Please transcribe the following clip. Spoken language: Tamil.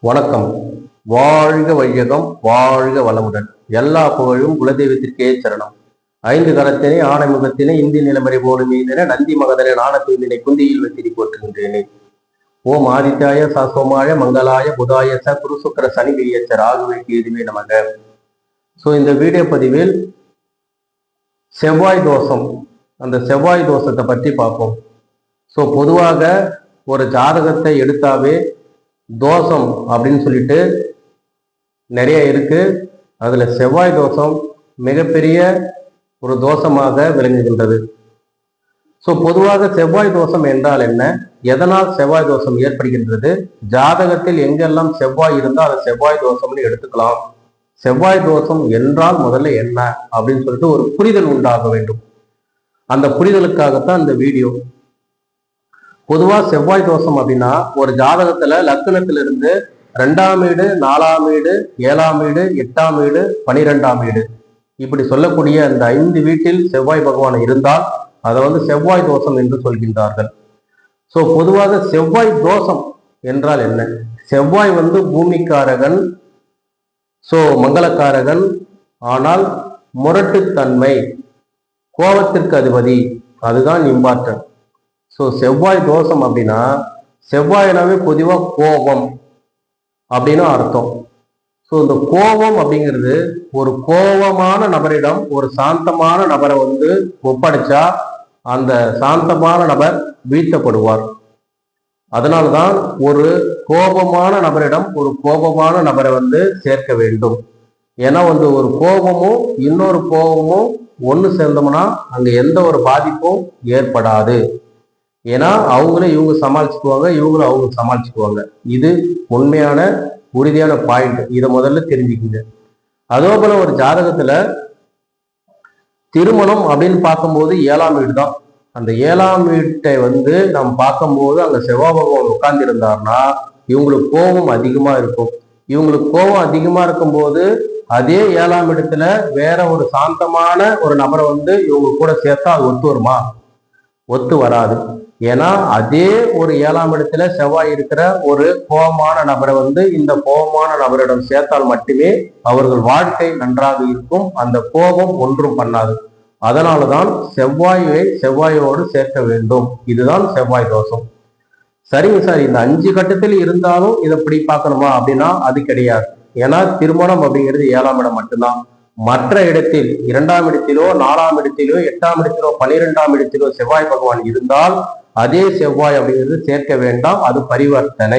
வணக்கம். வாழ்க வையகம், வாழ்க வளமுடன். எல்லா புகழும் குலதெய்வத்திற்கே சரணம். 5 கரத்தினை ஆணைமுகத்தினை இந்தி நிலமறை போலும் மீதென நந்தி மகதனை நாணத்தூந்தினை குந்தியில் வைத்திரி போற்றுகின்றேனே. ஓம் ஆதித்யாய சோமாய மங்களாய புதாய ச குருசுக்கர சனி வீரியச்ச ராகுவே கேதுவே நமக. இந்த வீடியோ பதிவில் செவ்வாய் தோஷம், அந்த செவ்வாய் தோஷத்தை பற்றி பார்ப்போம். பொதுவாக ஒரு ஜாதகத்தை எடுத்தாவே தோஷம் அப்படின்னு சொல்லிட்டு நிறைய இருக்கு. அதுல செவ்வாய் தோஷம் மிகப்பெரிய ஒரு தோஷமாக விளங்குகின்றது. பொதுவாக செவ்வாய் தோஷம் என்றால் என்ன, எதனால் செவ்வாய் தோஷம் ஏற்படுகின்றது, ஜாதகத்தில் எங்கெல்லாம் செவ்வாய் இருந்தால் அதை செவ்வாய் தோஷம்னு எடுத்துக்கலாம். செவ்வாய் தோஷம் என்றால் முதல்ல என்ன அப்படின்னு சொல்லிட்டு ஒரு புரிதல் உண்டாக வேண்டும். அந்த புரிதலுக்காகத்தான் இந்த வீடியோ. பொதுவா செவ்வாய் தோஷம் அப்படின்னா ஒரு ஜாதகத்துல லக்னத்திலிருந்து 2ஆம் வீடு, 4ஆம் வீடு, 7ஆம் வீடு, 8ஆம் வீடு, 12ஆம் வீடு இப்படி சொல்லக்கூடிய அந்த 5 வீட்டில் செவ்வாய் பகவான் இருந்தால் அதை செவ்வாய் தோஷம் என்று சொல்கின்றார்கள். பொதுவாக செவ்வாய் தோஷம் என்றால் என்ன? செவ்வாய் பூமிக்காரகன், மங்களக்காரகன், ஆனால் முரட்டுத்தன்மை, கோபத்திற்கு அதிபதி, அதுதான் இம்பார்ட்டன்ட். செவ்வாய் தோஷம் அப்படின்னா செவ்வாயினாவே பொதுவாக கோபம் அப்படின்னு அர்த்தம். இந்த கோபம் அப்படிங்கிறது ஒரு கோபமான நபரிடம் ஒரு சாந்தமான நபரை ஒப்படைச்சா அந்த சாந்தமான நபர் வீழ்த்தப்படுவார். அதனால்தான் ஒரு கோபமான நபரிடம் ஒரு கோபமான நபரை சேர்க்க வேண்டும். ஏன்னா ஒரு கோபமும் இன்னொரு கோபமும் ஒன்று சேர்ந்தோம்னா அங்க எந்த ஒரு பாதிப்பும் ஏற்படாது. ஏன்னா அவங்களும் இவங்க சமாளிச்சுக்குவாங்க, இவங்களும் அவங்க சமாளிச்சுக்குவாங்க. இது உண்மையான உறுதியான பாயிண்ட். இதை முதல்ல தெரிஞ்சுக்குங்க. அதே போல ஒரு ஜாதகத்துல திருமணம் அப்படின்னு பார்க்கும்போது 7ஆம் வீடு தான். அந்த 7ஆம் வீட்டை நம்ம பார்க்கும்போது அங்க செவ்வாய் பகவான் உட்கார்ந்து இருந்தார்னா இவங்களுக்கு கோபம் அதிகமா இருக்கும். இவங்களுக்கு கோபம் அதிகமா இருக்கும்போது அதே 7ஆம் இடத்துல வேற ஒரு சாந்தமான ஒரு நபரை இவங்க கூட சேர்த்தா அது ஒத்து வருமா? ஒத்து வராது. ஏன்னா அதே ஒரு 7ஆம் இடத்துல செவ்வாய் இருக்கிற ஒரு கோபமான நபரை இந்த கோபமான நபரிடம் சேர்த்தால் மட்டுமே அவர்கள் வாழ்க்கை நன்றாக இருக்கும். அந்த கோபம் ஒன்றும் பண்ணாது. அதனாலதான் செவ்வாயோடு சேர்க்க வேண்டும். இதுதான் செவ்வாய் தோஷம். சரிங்க சார், இந்த 5 கட்டத்தில் இருந்தாலும் இதை இப்படி பார்க்கணுமா அப்படின்னா அது கிடையாது. ஏன்னா திருமணம் அப்படிங்கிறது 7ஆம் இடம் மட்டும்தான். மற்ற இடத்தில் 2ஆம் இடத்திலோ, 4ஆம் இடத்திலோ, 8ஆம் இடத்திலோ, 12ஆம் இடத்திலோ செவ்வாய் பகவான் இருந்தால் அதே செவ்வாய் அப்படிங்கிறது சேர்க்க வேண்டாம். அது பரிவர்த்தனை.